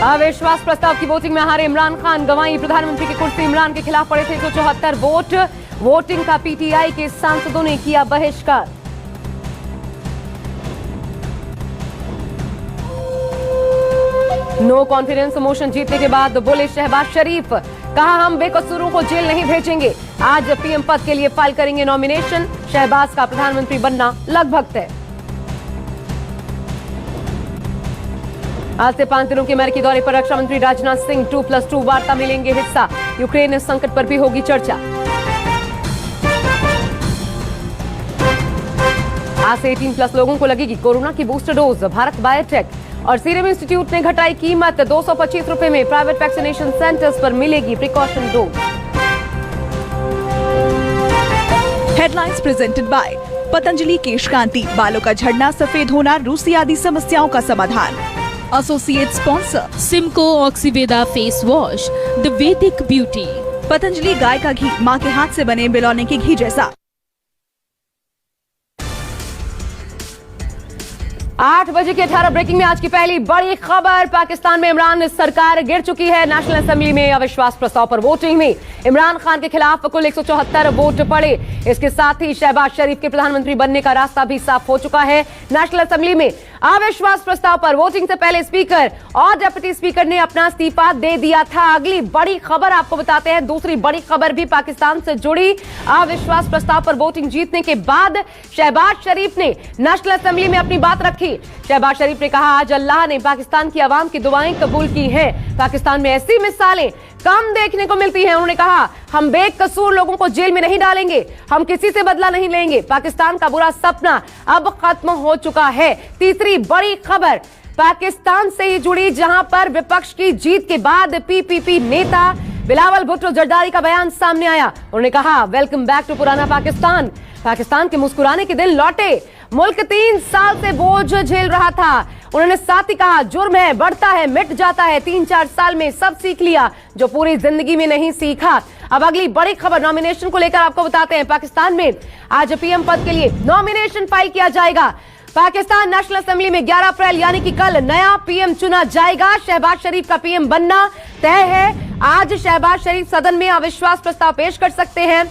अविश्वास प्रस्ताव की वोटिंग में हारे इमरान खान, गंवाई प्रधानमंत्री की कुर्सी। इमरान के खिलाफ पड़े थे 174 वोट। वोटिंग का पीटीआई के सांसदों ने किया बहिष्कार। नो कॉन्फिडेंस मोशन जीतने के बाद बोले शहबाज शरीफ, कहा हम बेकसूरों को जेल नहीं भेजेंगे। आज पीएम पद के लिए फाइल करेंगे नॉमिनेशन। शहबाज का प्रधानमंत्री बनना लगभग तय। आज से 5 दिनों के अमेरिकी दौरे पर रक्षा मंत्री राजनाथ सिंह 2+2 वार्ता में लेंगे हिस्सा। यूक्रेन संकट पर भी होगी चर्चा। आज से 18+ लोगों को लगेगी कोरोना की बूस्टर डोज। भारत बायोटेक और सीरम इंस्टीट्यूट ने घटाई कीमत। 225 रुपए में प्राइवेट वैक्सीनेशन सेंटर्स पर मिलेगी precaution dose. Headlines presented by Patanjali Kesh Kanti, बालों का झड़ना, सफेद होना, रूसी आदि समस्याओं का समाधान। एसोसिएट स्पॉन्सर सिमको ऑक्सीवेदा face wash, the Vedic beauty. Patanjali गाय का घी, माँ के हाथ से बने बिलौने के घी जैसा। 8 बजे की 18 ब्रेकिंग में आज की पहली बड़ी खबर। पाकिस्तान में इमरान सरकार गिर चुकी है। नेशनल असेंबली में अविश्वास प्रस्ताव पर वोटिंग में इमरान खान के खिलाफ कुल 174 वोट पड़े। इसके साथ ही शहबाज शरीफ के प्रधानमंत्री बनने का रास्ता भी साफ हो चुका है। नेशनल असेंबली में अविश्वास प्रस्ताव पर वोटिंग से पहले स्पीकर और डिप्टी स्पीकर ने अपना इस्तीफा दे दिया था। अगली बड़ी खबर आपको बताते हैं। दूसरी बड़ी खबर भी पाकिस्तान से जुड़ी। अविश्वास प्रस्ताव पर वोटिंग जीतने के बाद शहबाज शरीफ ने नेशनल असेंबली में अपनी बात रखी। शहबाज शरीफ ने कहा, आज अल्लाह ने पाकिस्तान की आवाम की दुआएं कबूल की हैं। पाकिस्तान में ऐसी मिसालें कम देखने को मिलती हैं। उन्होंने कहा, हम बेकसूर लोगों को जेल में नहीं डालेंगे, हम किसी से बदला नहीं लेंगे। पाकिस्तान का बुरा सपना अब खत्म हो चुका है। तीसरी बड़ी खबर पाकिस्तान से ही जुड़ी, जहां पर विपक्ष की जीत के बाद पीपीपी नेता बिलावल भुट्टो जरदारी का बयान सामने आया। उन्होंने कहा, वेलकम बैक टू पुराना पाकिस्तान। पाकिस्तान के मुस्कुराने के दिन लौटे। मुल्क 3 साल से बोझ झेल रहा था। उन्होंने साथ ही कहा, जुर्म है, बढ़ता है, मिट जाता है। 3-4 साल में सब सीख लिया जो पूरी जिंदगी में नहीं सीखा। अब अगली बड़ी खबर नॉमिनेशन को लेकर आपको बताते हैं। पाकिस्तान में आज पीएम पद के लिए नॉमिनेशन फाइल किया जाएगा। पाकिस्तान नेशनल असेंबली में 11 अप्रैल यानी कि कल नया पीएम चुना जाएगा। शहबाज शरीफ का पीएम बनना तय है। आज शहबाज शरीफ सदन में अविश्वास प्रस्ताव पेश कर सकते हैं,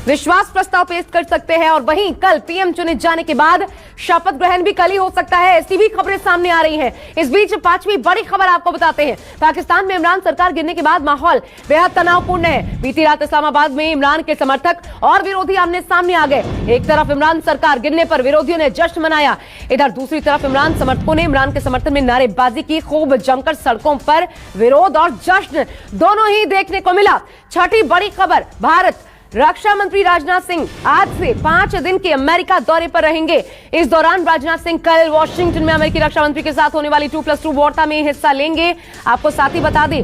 विश्वास प्रस्ताव पेश कर सकते हैं और वहीं कल पीएम चुने जाने के बाद शपथ ग्रहण भी कल ही हो सकता है। ऐसी भी खबरें सामने आ रही हैं। इस बीच 5वीं बड़ी खबर आपको बताते हैं। पाकिस्तान में इमरान सरकार गिरने के बाद माहौल बेहद तनावपूर्ण है। बीती रात इस्लामाबाद में इमरान के समर्थक और विरोधी आमने सामने आ गए। एक तरफ इमरान सरकार गिरने पर विरोधियों ने जश्न मनाया, इधर दूसरी तरफ इमरान समर्थकों ने इमरान के समर्थन में नारेबाजी की। खूब जमकर सड़कों पर विरोध और जश्न दोनों ही देखने को मिला। छठी बड़ी खबर, भारत रक्षा मंत्री राजनाथ सिंह आज से 5 दिन के अमेरिका दौरे पर रहेंगे। इस दौरान राजनाथ सिंह कल वॉशिंगटन में अमेरिकी रक्षा मंत्री के साथ होने वाली 2+2 वार्ता में हिस्सा लेंगे। आपको साथ ही बता दें,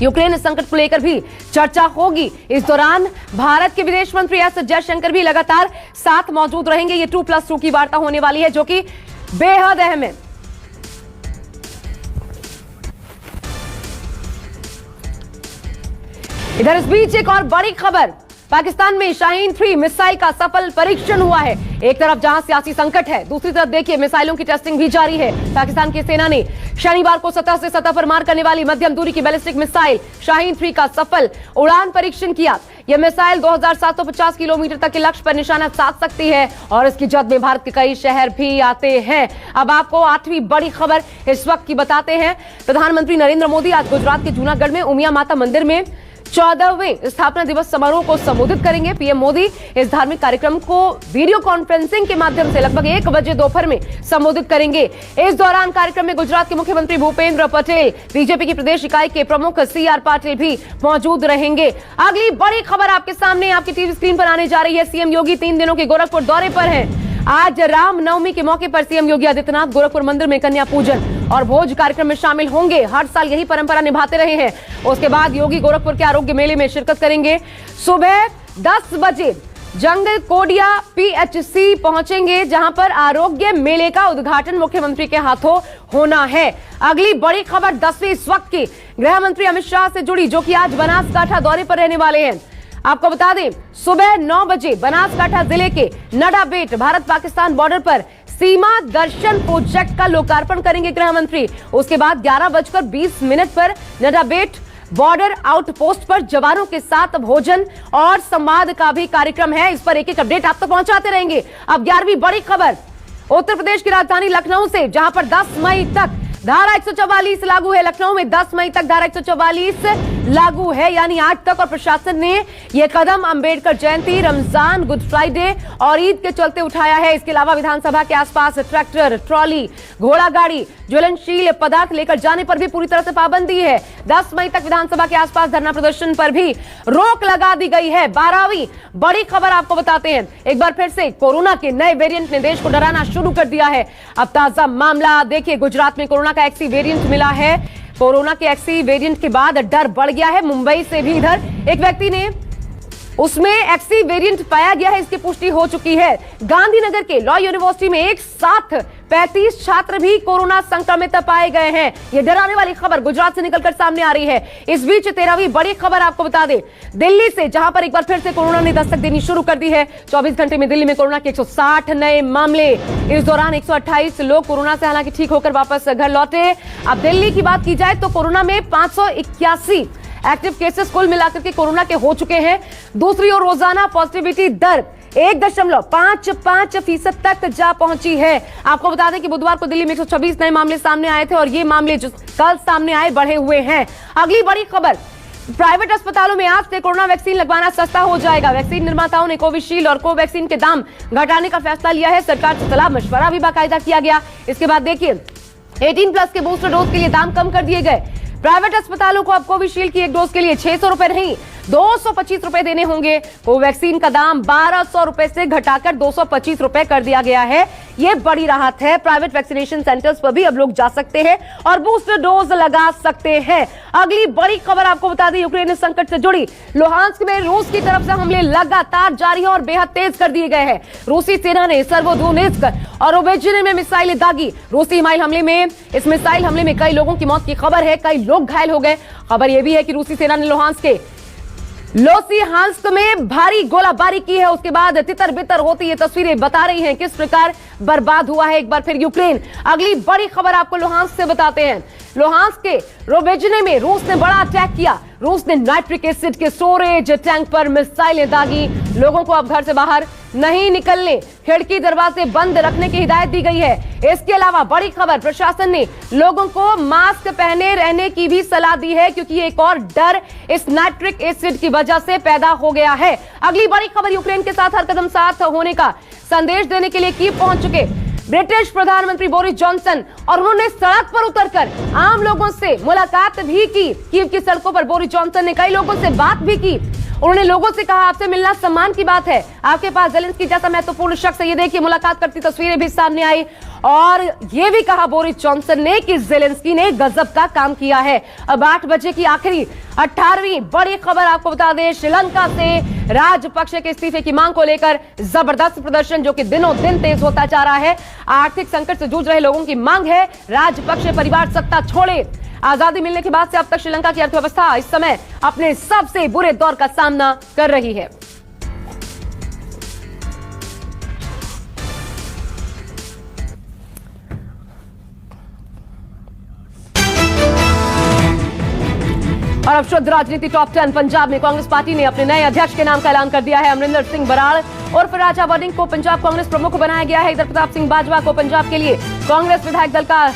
यूक्रेन संकट को लेकर भी चर्चा होगी। इस दौरान भारत के विदेश मंत्री एस जयशंकर भी लगातार साथ मौजूद रहेंगे। ये 2+2 की वार्ता होने वाली है जो कि बेहद अहम है। इधर इस बीच एक और बड़ी खबर, पाकिस्तान में शाहीन 3 मिसाइल का सफल परीक्षण हुआ है। एक तरफ जहां सियासी संकट है, दूसरी तरफ देखिए मिसाइलों की टेस्टिंग भी जारी है। पाकिस्तान की सेना ने शनिवार को सतह से सतह पर मार करने वाली मध्यम दूरी की बैलिस्टिक मिसाइल शाहीन 3 का सफल उड़ान परीक्षण किया। यह मिसाइल 2750 किलोमीटर तक के लक्ष्य पर निशाना साध सकती है और इसकी जद में भारत के कई शहर भी आते हैं। अब आपको 8वीं बड़ी खबर इस वक्त की बताते हैं। प्रधानमंत्री नरेंद्र मोदी आज गुजरात के जूनागढ़ में उमिया माता मंदिर में 14वें स्थापना दिवस समारोह को संबोधित करेंगे। पीएम मोदी इस धार्मिक कार्यक्रम को वीडियो कॉन्फ्रेंसिंग के माध्यम से लगभग 1 बजे दोपहर में संबोधित करेंगे। इस दौरान कार्यक्रम में गुजरात के मुख्यमंत्री भूपेंद्र पटेल, बीजेपी की प्रदेश इकाई के प्रमुख CR पाटिल भी मौजूद रहेंगे। अगली बड़ी खबर आपके सामने आपकी टीवी स्क्रीन पर आने जा रही है। सीएम योगी 3 दिनों के गोरखपुर दौरे पर हैं। आज रामनवमी के मौके पर सीएम योगी आदित्यनाथ गोरखपुर मंदिर में कन्या पूजन और भोज कार्यक्रम में शामिल होंगे। हर साल यही परंपरा निभाते रहे हैं। उसके बाद योगी गोरखपुर के आरोग्य मेले में शिरकत करेंगे। सुबह 10 बजे जंगल कोडिया PHC पहुंचेंगे, जहां पर आरोग्य मेले का उद्घाटन मुख्यमंत्री के हाथों होना है। अगली बड़ी खबर 10वीं इस वक्त की गृह मंत्री अमित शाह से जुड़ी, जो कि आज बनासकांठा दौरे पर रहने वाले हैं। आपको बता दें, सुबह 9 बजे बनासकांठा जिले के नडाबेट भारत पाकिस्तान बॉर्डर पर सीमा दर्शन प्रोजेक्ट का लोकार्पण करेंगे गृह मंत्री। उसके बाद 11:20 पर नडाबेट बॉर्डर आउटपोस्ट पर जवानों के साथ भोजन और संवाद का भी कार्यक्रम है। इस पर एक एक अपडेट आप तक पहुंचाते रहेंगे। अब 11वीं बड़ी खबर उत्तर प्रदेश की राजधानी लखनऊ से, जहां पर 10 मई तक धारा 144 लागू है। लखनऊ में 10 मई तक धारा 144 लागू है, यानी आज तक। और प्रशासन ने यह कदम अंबेडकर जयंती, रमजान, गुड फ्राइडे और ईद के चलते उठाया है। इसके अलावा विधानसभा के आसपास ट्रैक्टर, ट्रॉली, घोड़ा गाड़ी, ज्वलनशील पदार्थ लेकर जाने पर भी पूरी तरह से पाबंदी है। 10 मई तक विधानसभा के आसपास धरना प्रदर्शन पर भी रोक लगा दी गई है। 12वीं बड़ी खबर आपको बताते हैं। एक बार फिर से कोरोना के नए वेरिएंट ने देश को डराना शुरू कर दिया है। अब ताजा मामला देखिए, गुजरात में कोरोना का एक्सी वेरिएंट मिला है। कोरोना के एक्सी वेरिएंट के बाद डर बढ़ गया है। मुंबई से भी इधर एक व्यक्ति ने उसमें एक्सी वेरिएंट पाया गया है, इसकी पुष्टि हो चुकी है। गांधीनगर के लॉ यूनिवर्सिटी में एक साथ 35 छात्र भी कोरोना संक्रमित पाए गए हैं। यह डराने वाली खबर गुजरात से निकलकर सामने आ रही है। इस बीच 13वीं बड़ी खबर आपको बता दें, दिल्ली से, जहां पर एक बार फिर से कोरोना ने दस्तक देनी शुरू कर दी है। 24 घंटे में दिल्ली में कोरोना के 160 नए मामले। इस दौरान 128 लोग कोरोना से हालांकि ठीक होकर वापस घर लौटे। अब दिल्ली की बात की जाए तो कोरोना में 581 एक्टिव केसेस कुल मिलाकर के कोरोना के हो चुके हैं। दूसरी ओर रोजाना पॉजिटिविटी दर 1.55% तक जा पहुंची है। आपको बता दें कि बुधवार को दिल्ली में 126 नए मामले सामने आए थे और ये मामले जो कल सामने आए बढ़े हुए हैं। अगली बड़ी खबर, प्राइवेट अस्पतालों में आज से कोरोना वैक्सीन लगवाना सस्ता हो जाएगा। वैक्सीन निर्माताओं ने कोविशील्ड और कोवैक्सीन के दाम घटाने का फैसला लिया है। सरकार से सलाह मशवरा भी बाकायदा किया गया। इसके बाद देखिए, 18+ के बूस्टर डोज के लिए दाम कम कर दिए गए। प्राइवेट अस्पतालों को अब कोविशील्ड की एक डोज के लिए 600 रुपए नहीं 225 रुपए देने होंगे। कोवैक्सीन का दाम 1200 रुपए से घटाकर 225 रुपए कर दिया गया है। यह बड़ी राहत है। प्राइवेट वैक्सीनेशन सेंटर्स पर भी अब लोग जा सकते हैं और बूस्टर डोज लगा सकते हैं। अगली बड़ी खबर आपको बता दें, यूक्रेन संकट से जुड़ी। लुहांस्क में रूस की तरफ से हमले लगातार जारी है और बेहद तेज कर दिए गए हैं। रूसी सेना ने सर्वोदोनेत्स्क और ओबेजिने में मिसाइलें दागी। रूसी इस मिसाइल हमले में कई लोगों की मौत की खबर है, कई लोग घायल हो गए। खबर यह भी है कि रूसी सेना ने लुहांस्क के लोसिहांस्क में भारी गोलाबारी की है। उसके बाद तितर बितर होती ये तस्वीरें बता रही हैं किस प्रकार बर्बाद हुआ है एक बार फिर यूक्रेन। अगली बड़ी खबर आपको लुहांस्क से बताते हैं। लुहांस्क के रोबेजिने में रूस ने बड़ा अटैक किया। रूस ने नाइट्रिक एसिड के स्टोरेज टैंक पर मिसाइलें दागी। लोगों को अब घर से बाहर नहीं निकलने, खिड़की दरवाजे बंद रखने की हिदायत दी गई है। इसके अलावा बड़ी खबर, प्रशासन ने लोगों को मास्क पहने रहने की भी सलाह दी है, क्योंकि एक और डर इस नाइट्रिक एसिड की वजह से पैदा हो गया है। अगली बड़ी खबर, यूक्रेन के साथ हर कदम साथ होने का संदेश देने के लिए कीव पहुंच चुके ब्रिटिश प्रधानमंत्री बोरिस जॉनसन, और उन्होंने सड़क पर उतरकर आम लोगों से मुलाकात भी की। कीव की सड़कों पर बोरिस जॉनसन ने कई लोगों से बात भी की। उन्होंने लोगों से कहा, आपसे मिलना सम्मान की बात है, आपके पास ज़ेलेंस्की जैसा महत्वपूर्ण शख्स है। ये देखिए, मुलाकात करती तस्वीरें भी सामने आई। और ये भी कहा बोरिस जॉनसन ने कि ज़ेलेंस्की ने गजब का काम किया है। अब 8 बजे की आखिरी 18वीं बड़ी खबर आपको बता दें, श्रीलंका से राजपक्षे के इस्तीफे की मांग को लेकर जबरदस्त प्रदर्शन जो कि दिनों दिन तेज होता जा रहा है। आर्थिक संकट से जूझ रहे लोगों की मांग है, राजपक्षे परिवार सत्ता छोड़े। आजादी मिलने के बाद से अब तक श्रीलंका की अर्थव्यवस्था इस समय अपने सबसे बुरे दौर का सामना कर रही है। और अब शुद्ध राजनीति टॉप 10। पंजाब में कांग्रेस पार्टी ने अपने नए अध्यक्ष के नाम का ऐलान कर दिया है। अमरिंदर सिंह बराड़ उर्फ राजा वड़िंग को पंजाब कांग्रेस प्रमुख बनाया गया है। इधर प्रताप सिंह बाजवा को पंजाब के लिए कांग्रेस विधायक दल का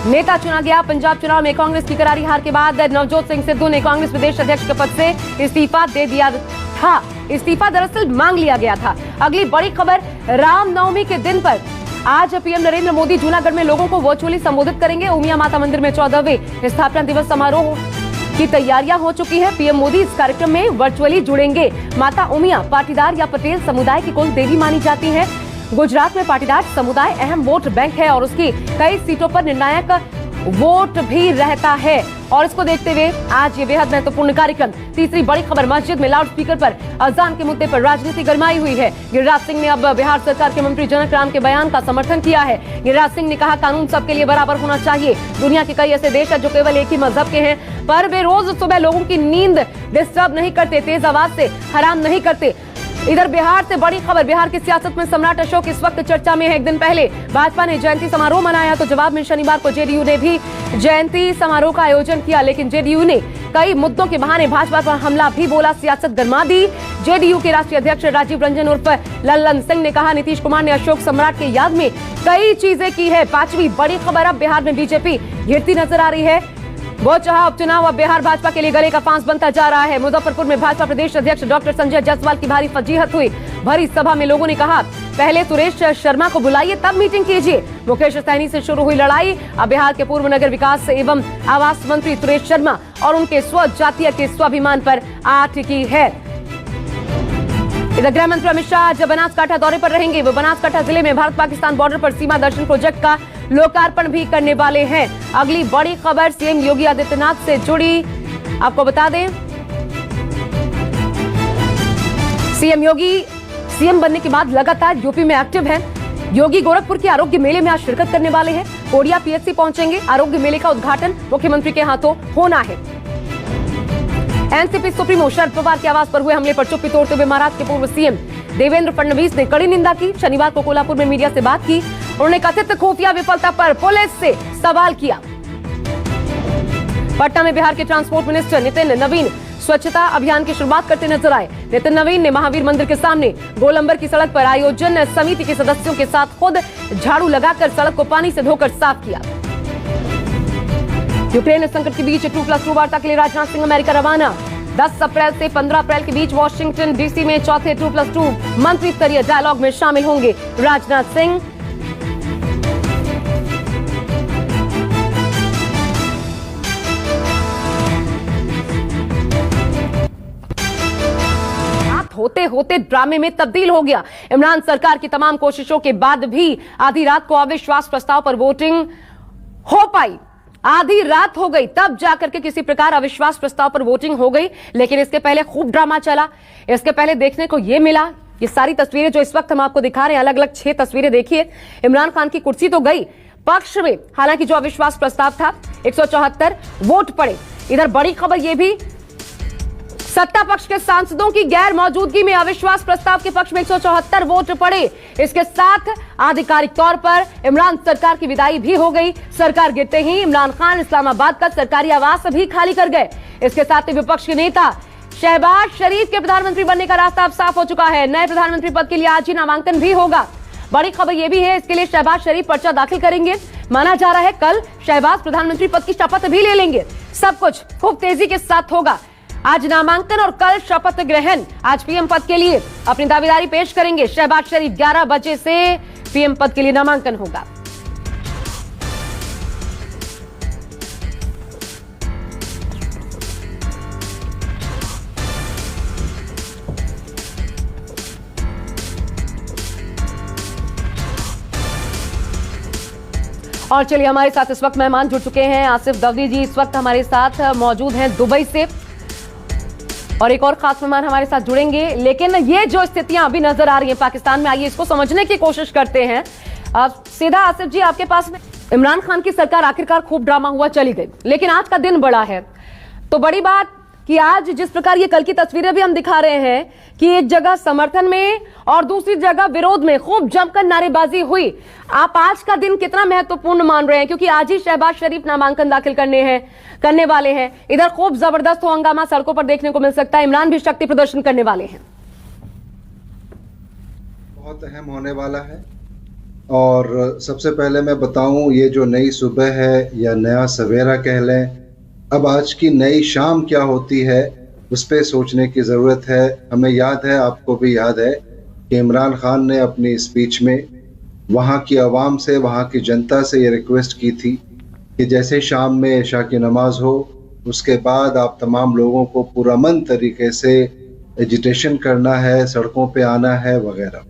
नेता चुना गया। पंजाब चुनाव में कांग्रेस की करारी हार के बाद नवजोत सिंह सिद्धू ने कांग्रेस प्रदेश अध्यक्ष के पद से इस्तीफा दे दिया था। इस्तीफा दरअसल मांग लिया गया था। अगली बड़ी खबर, रामनवमी के दिन पर आज पीएम नरेंद्र मोदी जूनागढ़ में लोगों को वर्चुअली संबोधित करेंगे। उमिया माता मंदिर में 14वें स्थापना दिवस समारोह की तैयारियां हो चुकी है। पीएम मोदी इस कार्यक्रम में वर्चुअली जुड़ेंगे। माता उमिया पाटीदार या पटेल समुदाय की कुल देवी मानी जाती है। गुजरात में पाटीदार समुदाय अहम वोट बैंक है और उसकी कई सीटों पर निर्णायक वोट भी रहता है। और इसको देखते हुए आज ये बेहद महत्वपूर्ण कार्यक्रम। तीसरी बड़ी खबर, मस्जिद में लाउड स्पीकर पर अजान के मुद्दे पर राजनीति गरमाई हुई है। गिरिराज सिंह ने अब बिहार सरकार के मंत्री जनक राम के बयान का समर्थन किया है। गिरिराज सिंह ने कहा, कानून सबके लिए बराबर होना चाहिए। दुनिया के कई ऐसे देश हैं जो केवल एक ही मजहब के हैं, पर वे रोज सुबह लोगों की नींद डिस्टर्ब नहीं करते, तेज आवाज से हराम नहीं करते। इधर बिहार से बड़ी खबर, बिहार की सियासत में सम्राट अशोक इस वक्त चर्चा में है। एक दिन पहले भाजपा ने जयंती समारोह मनाया तो जवाब में शनिवार को जेडीयू ने भी जयंती समारोह का आयोजन किया, लेकिन जेडीयू ने कई मुद्दों के बहाने भाजपा पर हमला भी बोला, सियासत गरमा दी। जेडीयू के राष्ट्रीय अध्यक्ष राजीव रंजन उर्फ लल्लन सिंह ने कहा, नीतीश कुमार ने अशोक सम्राट की याद में कई चीजें की है। पांचवी बड़ी खबर, अब बिहार में बीजेपी गिरती नजर आ रही है। वो चाहा उपचुनाव अब बिहार भाजपा के लिए गले का फांस बनता जा रहा है। मुजफ्फरपुर में भाजपा प्रदेश अध्यक्ष डॉक्टर संजय जायसवाल की भारी फजीहत हुई। भरी सभा में लोगों ने कहा, पहले सुरेश शर्मा को बुलाइए तब मीटिंग कीजिए। मुकेश सहनी से शुरू हुई लड़ाई। अब बिहार के पूर्व नगर विकास एवं आवास मंत्री सुरेश शर्मा और उनके स्वजातीय के स्वाभिमान पर आ टिकी है। इधर गृह मंत्री अमित शाह आज बनासकांठा दौरे पर रहेंगे। वो बनासकांठा जिले में भारत पाकिस्तान बॉर्डर पर सीमा दर्शन प्रोजेक्ट का लोकार्पण भी करने वाले हैं। अगली बड़ी खबर सीएम योगी आदित्यनाथ से जुड़ी, आपको बता दें सीएम योगी सीएम बनने के बाद लगातार यूपी में एक्टिव हैं। योगी गोरखपुर के आरोग्य मेले में आज शिरकत करने वाले हैं। कोडिया पीएचसी पहुंचेंगे। आरोग्य मेले का उद्घाटन मुख्यमंत्री के हाथों होना है। एनसीपी सुप्रीमो शरद पवार के आवास पर हुए हमले पर चुप्पी तोड़ते हुए महाराष्ट्र के पूर्व सीएम देवेंद्र फडणवीस ने कड़ी निंदा की। शनिवार को कोल्हापुर में मीडिया से बात की। उन्होंने कथित खुफिया विफलता पर पुलिस से सवाल किया। पटना में बिहार के ट्रांसपोर्ट मिनिस्टर नितिन नवीन स्वच्छता अभियान की शुरुआत करते नजर आए। नितिन नवीन ने महावीर मंदिर के सामने गोलंबर की सड़क पर आयोजन समिति के सदस्यों के साथ खुद झाड़ू लगाकर सड़क को पानी से धोकर साफ किया। यूक्रेन संकट के बीच 2+2 वार्ता के लिए राजनाथ सिंह अमेरिका रवाना। 10 अप्रैल से 15 अप्रैल के बीच वॉशिंगटन डीसी में चौथे 2+2 मंत्री स्तरीय डायलॉग में शामिल होंगे राजनाथ सिंह। होते होते ड्रामे में तब्दील हो गया। इमरान सरकार की तमाम कोशिशों के बाद भी आधी रात को अविश्वास प्रस्ताव पर वोटिंग हो पाई। आधी रात हो गई तब जाकर के किसी प्रकार अविश्वास प्रस्ताव पर वोटिंग हो गई, लेकिन इसके पहले खूब ड्रामा चला। इसके पहले देखने को यह मिला, ये सारी तस्वीरें जो इस वक्त हम आपको दिखा रहे हैं, अलग अलग 6 तस्वीरें देखिए। इमरान खान की कुर्सी तो गई पक्ष में, हालांकि जो अविश्वास प्रस्ताव था 174 वोट पड़े। इधर बड़ी खबर यह भी, सत्ता पक्ष के सांसदों की गैर मौजूदगी में अविश्वास प्रस्ताव के पक्ष में 174 वोट पड़े। इसके साथ आधिकारिक तौर पर इमरान सरकार की विदाई भी हो गई। सरकार गिरते ही इमरान खान इस्लामाबाद का सरकारी आवास भी खाली कर गए। इसके साथ ही विपक्ष के नेता शहबाज शरीफ के प्रधानमंत्री बनने का रास्ता अब साफ हो चुका है। नए प्रधानमंत्री पद के लिए आज ही नामांकन भी होगा। बड़ी खबर यह भी है, इसके लिए शहबाज शरीफ पर्चा दाखिल करेंगे। माना जा रहा है कल शहबाज प्रधानमंत्री पद की शपथ भी ले लेंगे। सब कुछ खूब तेजी के साथ होगा। आज नामांकन और कल शपथ ग्रहण। आज पीएम पद के लिए अपनी दावेदारी पेश करेंगे शहबाज शरीफ। 11 बजे से पीएम पद के लिए नामांकन होगा। और चलिए, हमारे साथ इस वक्त मेहमान जुड़ चुके हैं। आसिफ दवदी जी इस वक्त हमारे साथ मौजूद हैं दुबई से, और एक और खास मेहमान हमारे साथ जुड़ेंगे। लेकिन ये जो स्थितियां अभी नजर आ रही हैं पाकिस्तान में, आइए इसको समझने की कोशिश करते हैं। सीधा आसिफ जी आपके पास में, इमरान खान की सरकार आखिरकार खूब ड्रामा हुआ चली गई, लेकिन आज का दिन बड़ा है। तो बड़ी बात कि आज जिस प्रकार ये कल की तस्वीरें भी हम दिखा रहे हैं कि एक जगह समर्थन में और दूसरी जगह विरोध में खूब जमकर नारेबाजी हुई। आप आज का दिन कितना महत्वपूर्ण मान रहे हैं, क्योंकि आज ही शहबाज शरीफ नामांकन दाखिल करने वाले हैं। इधर खूब जबरदस्त हंगामा सड़कों पर देखने को मिल सकता है। इमरान भी शक्ति प्रदर्शन करने वाले हैं। बहुत अहम होने वाला है। और सबसे पहले मैं बताऊं, ये जो नई सुबह है या नया सवेरा कह लें, अब आज की नई शाम क्या होती है उस पर सोचने की ज़रूरत है। हमें याद है, आपको भी याद है कि इमरान खान ने अपनी स्पीच में वहाँ की आवाम से, वहाँ की जनता से ये रिक्वेस्ट की थी कि जैसे शाम में इशा की नमाज हो, उसके बाद आप तमाम लोगों को पुरअमन तरीके से एजिटेशन करना है, सड़कों पे आना है वगैरह।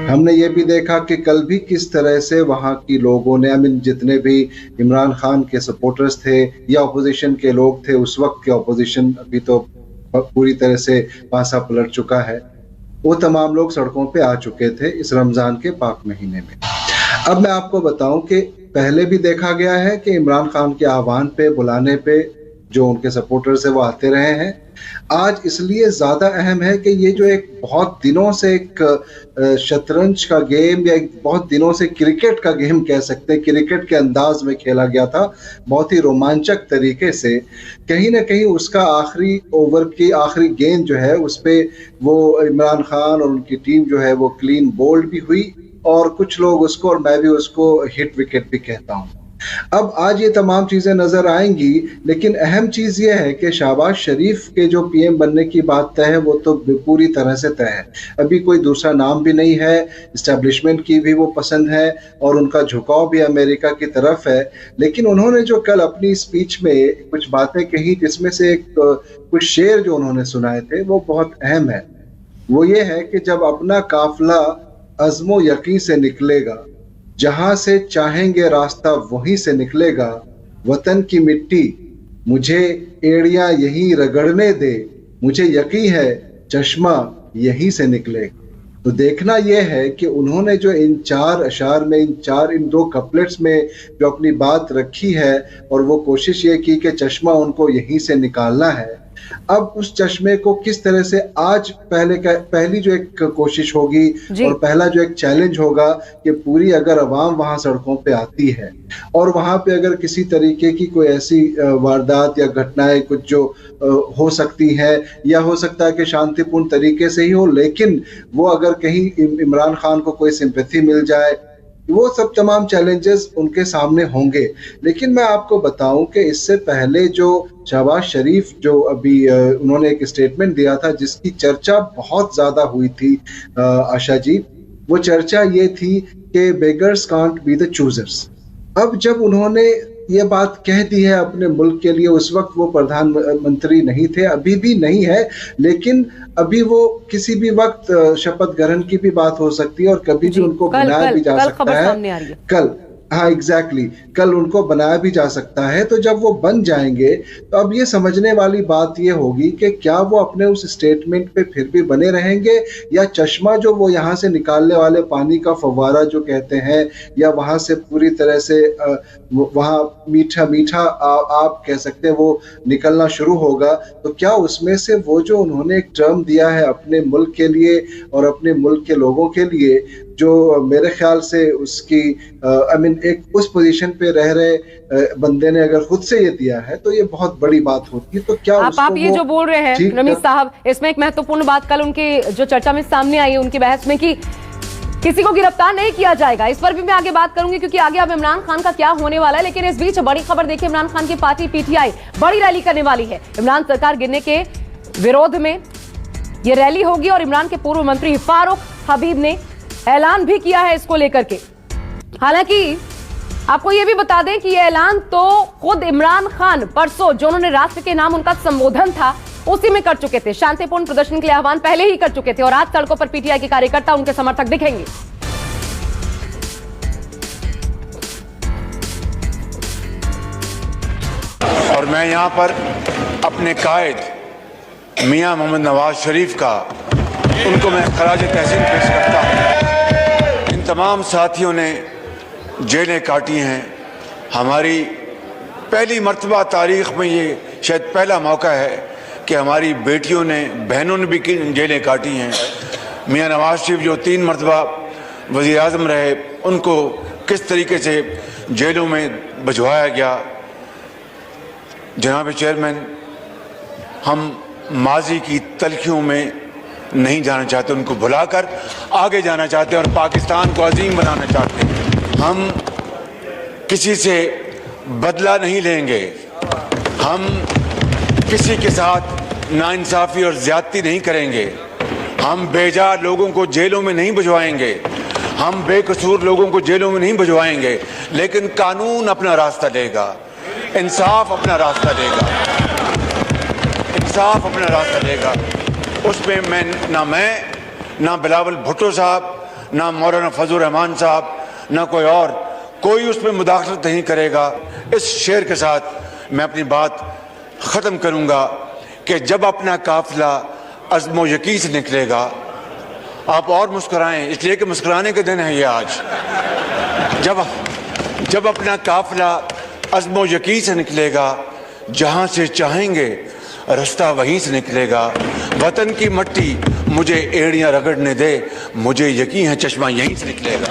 हमने ये भी देखा कि कल भी किस तरह से वहाँ की लोगों ने, जितने भी इमरान खान के सपोर्टर्स थे या अपोजिशन के लोग थे, उस वक्त के अपोजिशन अभी तो पूरी तरह से पासा पलट चुका है, वो तमाम लोग सड़कों पे आ चुके थे इस रमज़ान के पाक महीने में। अब मैं आपको बताऊं कि पहले भी देखा गया है कि इमरान खान के आह्वान पे, बुलाने पे जो उनके सपोर्टर्स है वो आते रहे हैं, आज इसलिए ज़्यादा अहम है कि ये जो एक बहुत दिनों से एक शतरंज का गेम या एक बहुत दिनों से क्रिकेट का गेम कह सकते हैं, क्रिकेट के अंदाज में खेला गया था, बहुत ही रोमांचक तरीके से, कहीं ना कहीं उसका आखिरी ओवर की आखिरी गेंद जो है उस पे वो इमरान खान और उनकी टीम जो है वो क्लीन बोल्ड भी हुई और कुछ लोग उसको और मैं भी उसको हिट विकेट भी कहता हूँ। अब आज ये तमाम चीजें नजर आएंगी, लेकिन अहम चीज ये है कि शहबाज शरीफ के जो पीएम बनने की बात तय है वो तो पूरी तरह से तय है। अभी कोई दूसरा नाम भी नहीं है, इस्टेब्लिशमेंट की भी वो पसंद है और उनका झुकाव भी अमेरिका की तरफ है। लेकिन उन्होंने जो कल अपनी स्पीच में कुछ बातें कही जिसमें से कुछ शेर जो उन्होंने सुनाए थे वो बहुत अहम है। वो ये है कि जब अपना काफिला अज़्मो यकीन से निकलेगा, जहां से चाहेंगे रास्ता वहीं से निकलेगा, वतन की मिट्टी मुझे एड़ियां यहीं रगड़ने दे, मुझे यकीन है चश्मा यहीं से निकलेगा। तो देखना यह है कि उन्होंने जो इन 4 अशार में इन 2 कपलेट्स में जो अपनी बात रखी है और वो कोशिश ये की कि चश्मा उनको यहीं से निकालना है। अब उस चश्मे को किस तरह से आज पहली जो एक कोशिश होगी और पहला जो एक चैलेंज होगा कि पूरी अगर अवाम वहां सड़कों पे आती है और वहां पे अगर किसी तरीके की कोई ऐसी वारदात या घटनाएं कुछ जो हो सकती है या हो सकता है कि शांतिपूर्ण तरीके से ही हो, लेकिन वो अगर कहीं इमरान खान को कोई सिंपैथी मिल जाए, वो सब तमाम चैलेंजेस उनके सामने होंगे। लेकिन मैं आपको बताऊं कि इससे पहले जो शहबाज शरीफ जो अभी उन्होंने एक स्टेटमेंट दिया था जिसकी चर्चा बहुत ज्यादा हुई थी आशा जी, वो चर्चा ये थी कि beggars can't be the choosers. अब जब उन्होंने ये बात कह दी है अपने मुल्क के लिए, उस वक्त वो प्रधानमंत्री नहीं थे, अभी भी नहीं है, लेकिन अभी वो किसी भी वक्त शपथ ग्रहण की भी बात हो सकती है और कभी भी उनको बनाया भी जा सकता है। कल, हाँ एग्जैक्टली, कल उनको बनाया भी जा सकता है। तो जब वो बन जाएंगे तो अब ये समझने वाली बात ये होगी कि क्या वो अपने उस स्टेटमेंट पे फिर भी बने रहेंगे या चश्मा जो वो यहाँ से निकालने वाले पानी का फव्वारा जो कहते हैं या वहां से पूरी तरह से वहां मीठा मीठा आप कह सकते हैं वो निकलना शुरू होगा। तो क्या उसमें से वो जो उन्होंने एक टर्म दिया है अपने मुल्क के लिए और अपने मुल्क के लोगों के लिए, जो मेरे ख्याल से उसकी एक उस पोजीशन पे रह रहे बंदे ने अगर खुद से ये दिया है तो ये बहुत बड़ी बात होती है। तो क्या आप ये जो बोल रहे हैं रमीज साहब, इसमें एक महत्वपूर्ण बात कल उनकी जो चर्चा में सामने आई उनकी बहस में कि किसी को गिरफ्तार नहीं किया जाएगा, इस पर भी मैं आगे बात करूंगी क्योंकि आगे अब इमरान खान का क्या होने वाला है। लेकिन इस बीच बड़ी खबर देखिए, इमरान खान की पार्टी पीटीआई बड़ी रैली करने वाली है। इमरान सरकार गिरने के विरोध में ये रैली होगी और इमरान के पूर्व मंत्री फारूक हबीब ने ऐलान भी किया है इसको लेकर के। हालांकि आपको यह भी बता दें कि यह ऐलान तो खुद इमरान खान परसों जो उन्होंने राष्ट्र के नाम उनका संबोधन था उसी में कर चुके थे। शांतिपूर्ण प्रदर्शन के लिए आह्वान पहले ही कर चुके थे और आज सड़कों पर पीटीआई के कार्यकर्ता उनके समर्थक दिखेंगे। और मैं यहां पर अपने कायद मियां मोहम्मद नवाज शरीफ का उनको मैं खराज तहसीन पेश करता हूं। इन तमाम साथियों ने जेलें काटी हैं। हमारी पहली मर्तबा तारीख में ये शायद पहला मौका है कि हमारी बेटियों ने, बहनों ने भी जेलें काटी हैं। मियां नवाज शरीफ जो 3 मर्तबा वज़ीर आज़म रहे, उनको किस तरीके से जेलों में भिजवाया गया। जनाब चेयरमैन, हम माजी की तलखियों में नहीं जाना चाहते, उनको भुलाकर आगे जाना चाहते हैं और पाकिस्तान को अजीम बनाना चाहते हैं। हम किसी से बदला नहीं लेंगे, हम किसी के साथ नाइंसाफ़ी और ज़्यादती नहीं करेंगे, हम बेजा लोगों को जेलों में नहीं भिजवाएंगे, हम बेकसूर लोगों को जेलों में नहीं भिजवाएंगे, लेकिन कानून अपना रास्ता लेगा, इंसाफ अपना रास्ता लेगा, इंसाफ अपना रास्ता लेगा। उसमें मैं ना बिलावल भुट्टो साहब, ना मौलाना फजल रहमान साहब, ना कोई उसमें मुदाखलत नहीं करेगा। इस शेर के साथ मैं अपनी बात ख़त्म करूँगा कि जब अपना काफिला अज़्म यकीन से निकलेगा, आप और मुस्कुराएं इसलिए कि मुस्कुराने के दिन है ये आज। जब अपना काफिला अज़्म यकीन से निकलेगा, जहाँ से चाहेंगे रास्ता वहीं से निकलेगा। वतन की मट्टी मुझे एड़ियां रगड़ने दे, मुझे यकीन है चश्मा यहीं से निकलेगा।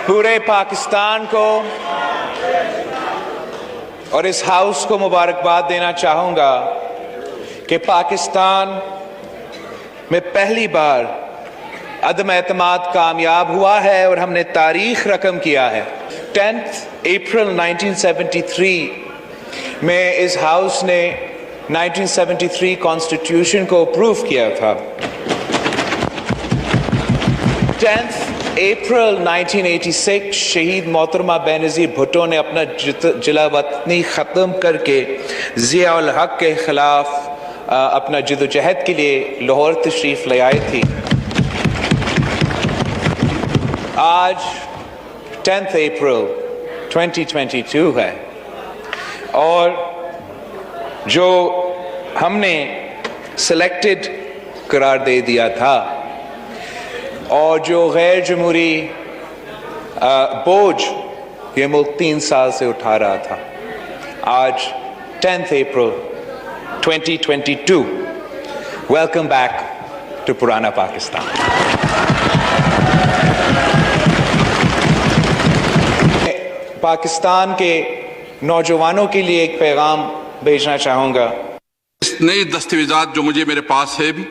पूरे पाकिस्तान को और इस हाउस को मुबारकबाद देना चाहूंगा कि पाकिस्तान में पहली बार अदम एतमाद कामयाब हुआ है और हमने तारीख रकम किया है। 10 अप्रैल 1973 में इस हाउस ने 1973 कॉन्स्टिट्यूशन को अप्रूव किया था। 10 अप्रैल 1986 शहीद मोहतरमा बेनज़ीर भुट्टो ने अपना जिला वतनी ख़त्म करके ज़िया-उल हक के ख़िलाफ़ अपना जद्दोजहद के लिए लाहौर तशरीफ़ ले आई थी। आज 10 अप्रैल 2022 है और जो हमने सिलेक्टेड करार दे दिया था और जो गैर जमहूरी बोझ ये मुल्क 3 साल से उठा रहा था, आज 10 अप्रैल 2022, वेलकम बैक टू पुराना पाकिस्तान। पाकिस्तान के नौजवानों के लिए एक पैगाम भेजना चाहूंगा। इस नए दस्तावेजात जो मेरे पास है, भी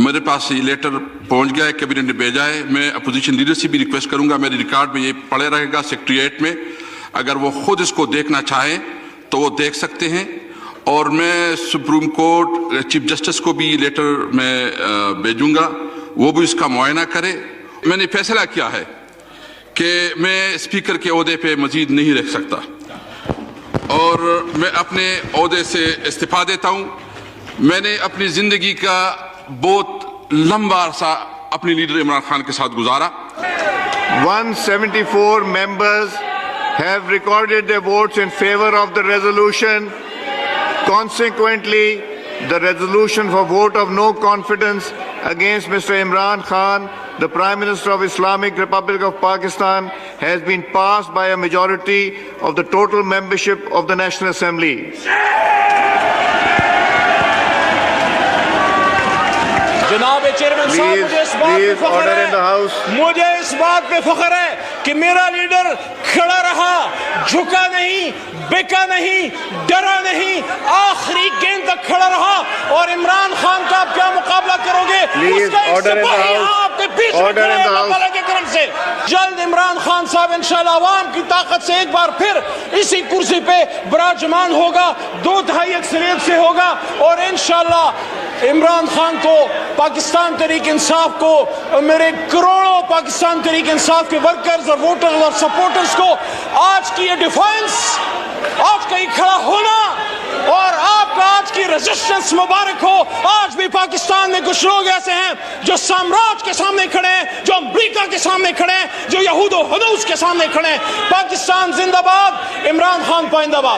मेरे पास ये लेटर पहुंच गया है, कैबिनेट ने भेजा है। मैं अपोजिशन लीडर से भी रिक्वेस्ट करूंगा, मेरे रिकॉर्ड में ये पड़े रहेगा सेक्रेटेरिएट में, अगर वो खुद इसको देखना चाहें तो वो देख सकते हैं। और मैं सुप्रीम कोर्ट चीफ जस्टिस को भी लेटर में भेजूंगा, वो भी इसका मुआयना करे। मैंने फैसला किया है कि मैं स्पीकर के ओहदे पे मजीद नहीं रह सकता और मैं अपने ओहदे से इस्तीफा देता हूं। मैंने अपनी जिंदगी का बहुत लंबा अरसा अपने लीडर इमरान खान के साथ गुजारा। 174 members have recorded their votes in favor of the resolution. Consequently, the resolution for vote of no confidence against Mr. Imran Khan, the Prime Minister of Islamic Republic of Pakistan, has been passed by a majority of the total membership of the National Assembly. जनाब chairman साहब, मुझे इस बात पे फख्र है कि मेरा leader खड़ा रहा, झुका नहीं, बिका नहीं, डरा नहीं, आखिरी गेंद तक खड़ा रहा। और इमरान खान का आप क्या मुकाबला करोगे? उसका एक सिपाही आपके बीच में खड़ा है अल्लाह के करम से। जल्द इमरान खान साहब इंशाल्लाह अवाम की ताकत से एक बार फिर इसी कुर्सी पे विराजमान होगा, 2/3 अक्सरियत से होगा और इंशाल्लाह इमरान खान को, पाकिस्तान तहरीक इंसाफ को, मेरे करोड़ों पाकिस्तान तहरीक इंसाफ के वर्कर्स और वोटर्स और सपोर्टर्स को आज की ये डिफेंस, आज का ये खड़ा होना और आपका आज की रेजिस्टेंस मुबारक हो। आज भी पाकिस्तान में कुछ लोग ऐसे हैं जो साम्राज्य के सामने खड़े हैं, जो अमेरिका के सामने खड़े हैं, जो यहूद और हनूस के सामने खड़े हैं। पाकिस्तान जिंदाबाद, इमरान खान पाइंदाबाद।